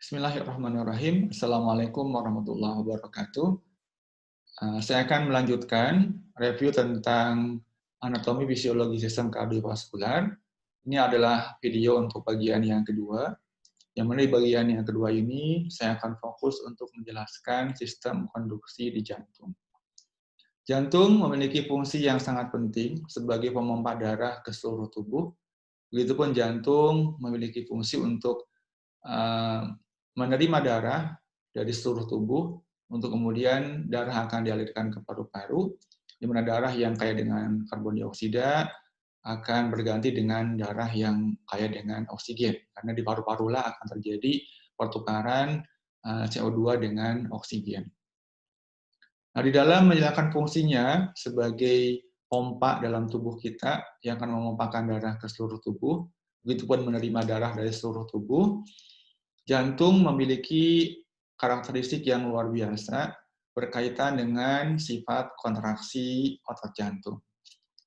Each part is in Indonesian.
Bismillahirrahmanirrahim. Assalamualaikum warahmatullahi wabarakatuh. Saya akan melanjutkan review tentang anatomi fisiologi sistem kardiovaskular. Ini adalah video untuk bagian yang kedua. Yang mana di bagian yang kedua ini, saya akan fokus untuk menjelaskan sistem konduksi di jantung. Jantung memiliki fungsi yang sangat penting sebagai pemompa darah ke seluruh tubuh. Begitupun jantung memiliki fungsi untuk menerima darah dari seluruh tubuh untuk kemudian darah akan dialirkan ke paru-paru, di mana darah yang kaya dengan karbon dioksida akan berganti dengan darah yang kaya dengan oksigen, karena di paru-parulah akan terjadi pertukaran CO2 dengan oksigen. Nah, di dalam menjalankan fungsinya sebagai pompa dalam tubuh kita yang akan memompakan darah ke seluruh tubuh, begitupun menerima darah dari seluruh tubuh, jantung memiliki karakteristik yang luar biasa berkaitan dengan sifat kontraksi otot jantung.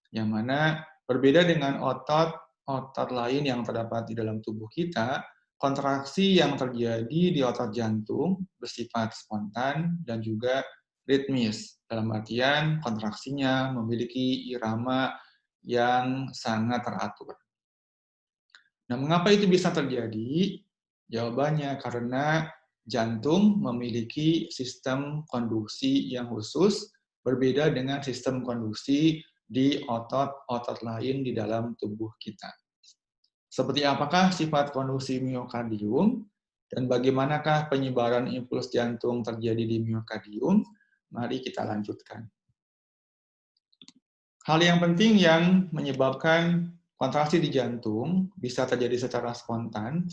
Yang mana berbeda dengan otot lain yang terdapat di dalam tubuh kita, kontraksi yang terjadi di otot jantung bersifat spontan dan juga ritmis. Dalam artian kontraksinya memiliki irama yang sangat teratur. Nah, mengapa itu bisa terjadi? Jawabannya karena jantung memiliki sistem konduksi yang khusus, berbeda dengan sistem konduksi di otot-otot lain di dalam tubuh kita. Seperti apakah sifat konduksi miokardium, dan bagaimanakah penyebaran impuls jantung terjadi di miokardium? Mari kita lanjutkan. Hal yang penting yang menyebabkan kontraksi di jantung bisa terjadi secara spontan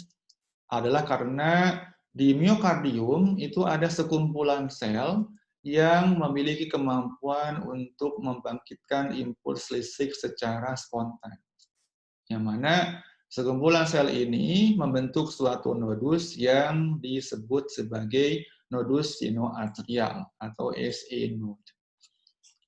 adalah karena di miokardium itu ada sekumpulan sel yang memiliki kemampuan untuk membangkitkan impuls listrik secara spontan. Yang mana sekumpulan sel ini membentuk suatu nodus yang disebut sebagai nodus sinoatrial atau SA node.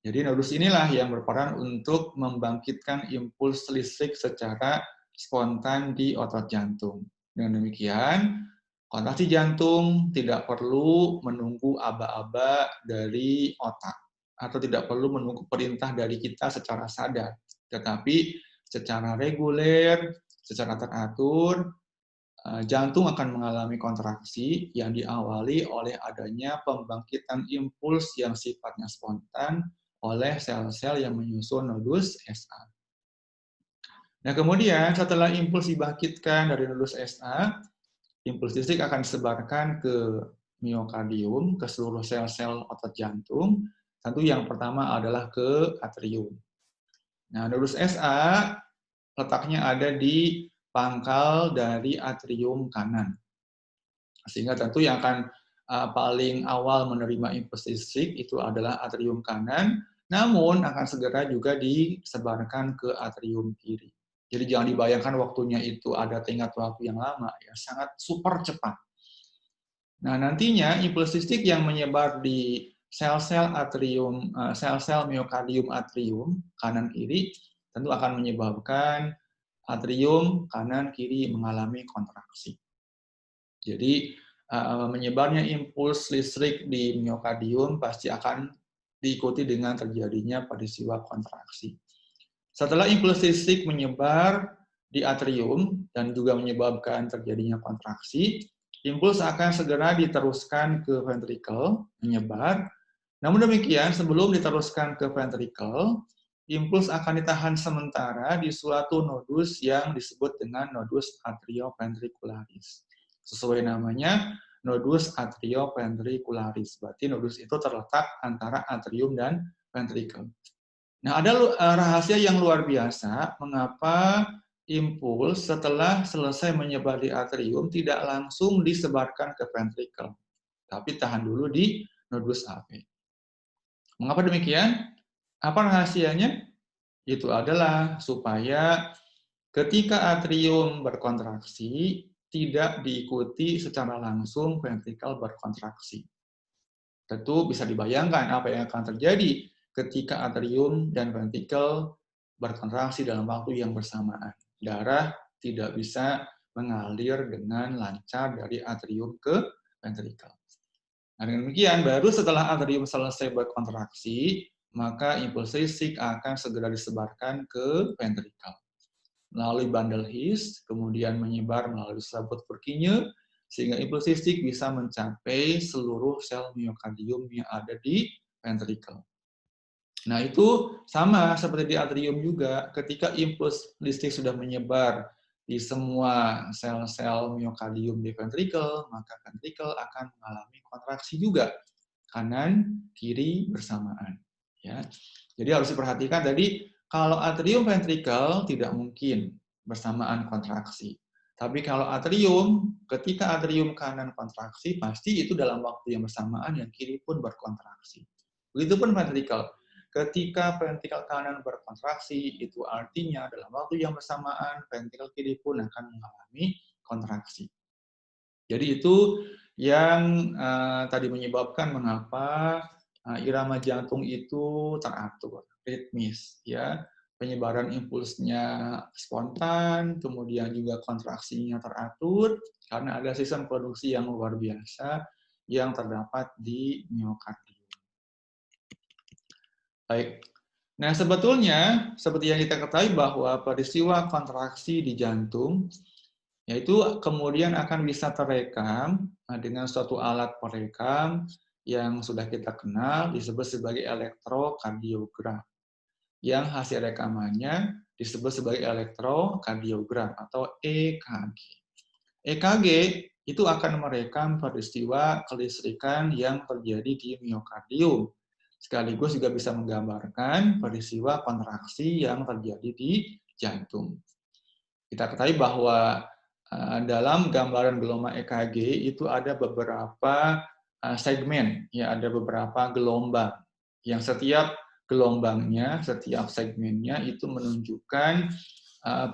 Jadi nodus inilah yang berperan untuk membangkitkan impuls listrik secara spontan di otot jantung. Dengan demikian, kontraksi jantung tidak perlu menunggu aba-aba dari otak, atau tidak perlu menunggu perintah dari kita secara sadar, tetapi secara reguler, secara teratur, jantung akan mengalami kontraksi yang diawali oleh adanya pembangkitan impuls yang sifatnya spontan oleh sel-sel yang menyusun nodus SA. Nah, kemudian setelah impuls dibangkitkan dari nodus SA, impuls listrik akan disebarkan ke miokardium, ke seluruh sel-sel otot jantung. Tentu yang pertama adalah ke atrium. Nah, nodus SA letaknya ada di pangkal dari atrium kanan. Sehingga tentu yang akan paling awal menerima impuls listrik itu adalah atrium kanan, namun akan segera juga disebarkan ke atrium kiri. Jadi jangan dibayangkan waktunya itu ada tenggat waktu yang lama, ya sangat super cepat. Nah, nantinya impuls listrik yang menyebar di sel-sel atrium, sel-sel miokardium atrium kanan kiri tentu akan menyebabkan atrium kanan kiri mengalami kontraksi. Jadi menyebarnya impuls listrik di miokardium pasti akan diikuti dengan terjadinya peristiwa kontraksi. Setelah impuls listrik menyebar di atrium dan juga menyebabkan terjadinya kontraksi, impuls akan segera diteruskan ke ventricle, menyebar. Namun demikian, sebelum diteruskan ke ventricle, impuls akan ditahan sementara di suatu nodus yang disebut dengan nodus atrioventricularis. Sesuai namanya, nodus atrioventricularis. Berarti nodus itu terletak antara atrium dan ventricle. Nah, ada rahasia yang luar biasa mengapa impuls setelah selesai menyebar di atrium tidak langsung disebarkan ke ventricle, tapi tahan dulu di nodus AV. Mengapa demikian? Apa rahasianya? Itu adalah supaya ketika atrium berkontraksi, tidak diikuti secara langsung ventricle berkontraksi. Tentu bisa dibayangkan apa yang akan terjadi ketika atrium dan ventricle berkontraksi dalam waktu yang bersamaan. Darah tidak bisa mengalir dengan lancar dari atrium ke ventricle. Nah, dengan demikian, baru setelah atrium selesai berkontraksi, maka impuls listrik akan segera disebarkan ke ventricle melalui bundle His, kemudian menyebar melalui selaput Purkinje, sehingga impuls listrik bisa mencapai seluruh sel miokardium yang ada di ventricle. Nah, itu sama seperti di atrium juga. Ketika impuls listrik sudah menyebar di semua sel-sel miokardium di ventricle, maka ventricle akan mengalami kontraksi juga, kanan, kiri bersamaan. Ya. Jadi harus diperhatikan tadi, kalau atrium ventricle tidak mungkin bersamaan kontraksi. Tapi kalau atrium, ketika atrium kanan kontraksi, pasti itu dalam waktu yang bersamaan, yang kiri pun berkontraksi. Begitupun ventricle. Ketika ventricle kanan berkontraksi, itu artinya dalam waktu yang bersamaan, ventricle kiri pun akan mengalami kontraksi. Jadi itu yang tadi menyebabkan mengapa irama jantung itu teratur, ritmis, ya. Penyebaran impulsnya spontan, kemudian juga kontraksinya teratur, karena ada sistem produksi yang luar biasa yang terdapat di miokardium. Baik. Nah, sebetulnya seperti yang kita ketahui bahwa peristiwa kontraksi di jantung yaitu kemudian akan bisa terekam dengan suatu alat perekam yang sudah kita kenal disebut sebagai elektrokardiogram. Yang hasil rekamannya disebut sebagai elektrokardiogram atau EKG. EKG itu akan merekam peristiwa kelistrikan yang terjadi di miokardium. Sekaligus juga bisa menggambarkan peristiwa kontraksi yang terjadi di jantung. Kita ketahui bahwa dalam gambaran gelombang EKG itu ada beberapa segmen, ya ada beberapa gelombang yang setiap gelombangnya, setiap segmennya itu menunjukkan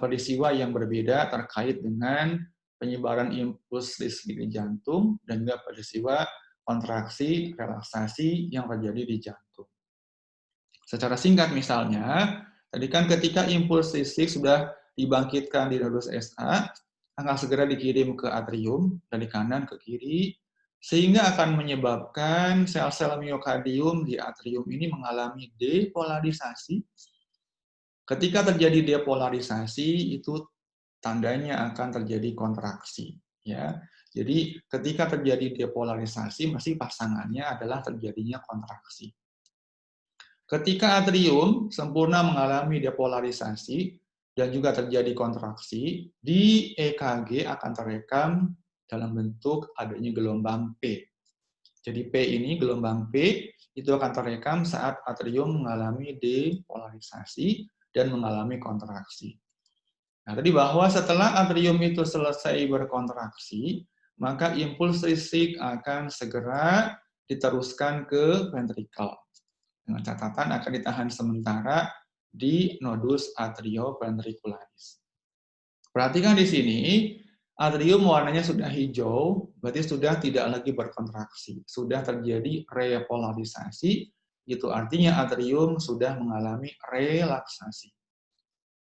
peristiwa yang berbeda terkait dengan penyebaran impuls listrik di jantung dan juga peristiwa kontraksi, relaksasi yang terjadi di jantung. Secara singkat misalnya, tadi kan ketika impuls listrik sudah dibangkitkan di nodus SA, akan segera dikirim ke atrium dari kanan ke kiri, sehingga akan menyebabkan sel-sel miokardium di atrium ini mengalami depolarisasi. Ketika terjadi depolarisasi, itu tandanya akan terjadi kontraksi. Ya, jadi ketika terjadi depolarisasi, mesti pasangannya adalah terjadinya kontraksi. Ketika atrium sempurna mengalami depolarisasi dan juga terjadi kontraksi, di EKG akan terekam dalam bentuk adanya gelombang P. Jadi P ini, gelombang P, itu akan terekam saat atrium mengalami depolarisasi dan mengalami kontraksi. Nah, tadi bahwa setelah atrium itu selesai berkontraksi, maka impuls listrik akan segera diteruskan ke ventricle. Dengan catatan akan ditahan sementara di nodus atrioventricularis. Perhatikan di sini, atrium warnanya sudah hijau, berarti sudah tidak lagi berkontraksi. Sudah terjadi repolarisasi, itu artinya atrium sudah mengalami relaksasi.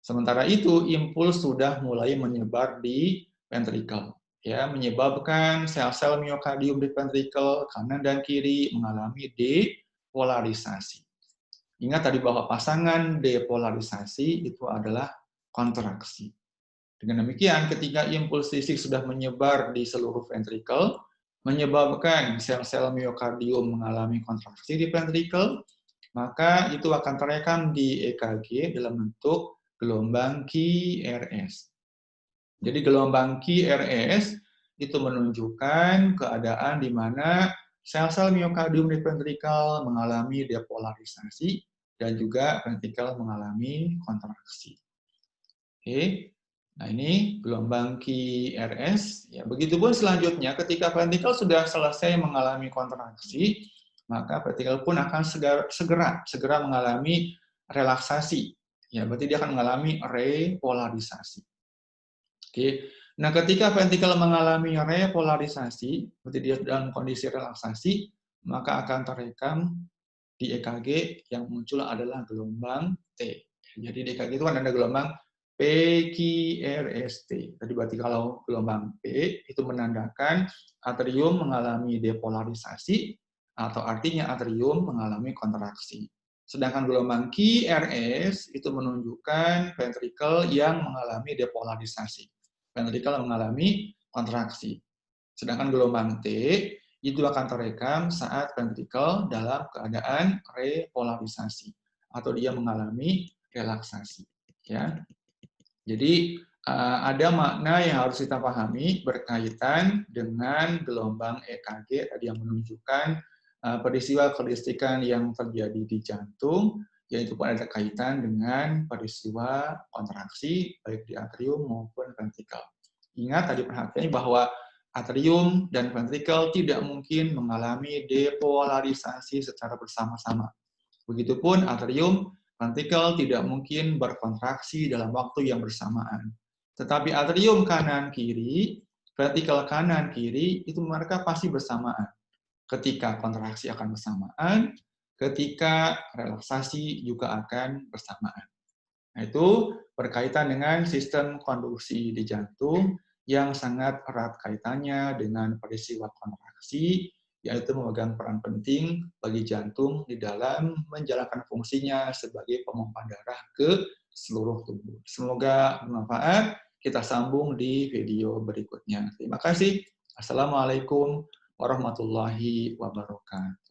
Sementara itu, impuls sudah mulai menyebar di ventricle, ya, menyebabkan sel-sel miokardium di ventricle kanan dan kiri mengalami depolarisasi. Ingat tadi bahwa pasangan depolarisasi itu adalah kontraksi. Dengan demikian, ketika impuls listrik sudah menyebar di seluruh ventricle, menyebabkan sel-sel miokardium mengalami kontraksi di ventricle, maka itu akan terekam di EKG dalam bentuk gelombang QRS. Jadi gelombang QRS itu menunjukkan keadaan di mana sel-sel miokardium di ventricle mengalami depolarisasi dan juga ventricle mengalami kontraksi. Oke. Nah, ini gelombang QRS. Ya, begitupun selanjutnya ketika ventricle sudah selesai mengalami kontraksi, maka ventricle pun akan segera mengalami relaksasi. Ya, berarti dia akan mengalami repolarisasi. Oke. Nah, ketika ventricle mengalami repolarisasi, berarti dia dalam kondisi relaksasi, maka akan terekam di EKG yang muncul adalah gelombang T. Jadi di EKG itu kan ada gelombang PQRST. Tadi berarti kalau gelombang P itu menandakan atrium mengalami depolarisasi atau artinya atrium mengalami kontraksi. Sedangkan gelombang QRS itu menunjukkan ventrikel yang mengalami depolarisasi. Ventrikel mengalami kontraksi. Sedangkan gelombang T itu akan terekam saat ventrikel dalam keadaan repolarisasi atau dia mengalami relaksasi. Ya. Jadi ada makna yang harus kita pahami berkaitan dengan gelombang EKG tadi yang menunjukkan peristiwa kelistrikan yang terjadi di jantung, yaitu ada kaitan dengan peristiwa kontraksi baik di atrium maupun ventrikel. Ingat tadi perhatiannya bahwa atrium dan ventrikel tidak mungkin mengalami depolarisasi secara bersama-sama. Begitupun atrium, ventrikel tidak mungkin berkontraksi dalam waktu yang bersamaan. Tetapi atrium kanan-kiri, ventrikel kanan-kiri, itu mereka pasti bersamaan. Ketika kontraksi akan bersamaan, ketika relaksasi juga akan bersamaan. Nah, itu berkaitan dengan sistem konduksi di jantung yang sangat erat kaitannya dengan peristiwa kontraksi, yaitu memegang peran penting bagi jantung di dalam menjalankan fungsinya sebagai pemompa darah ke seluruh tubuh. Semoga bermanfaat. Kita sambung di video berikutnya. Terima kasih. Assalamualaikum warahmatullahi wabarakatuh.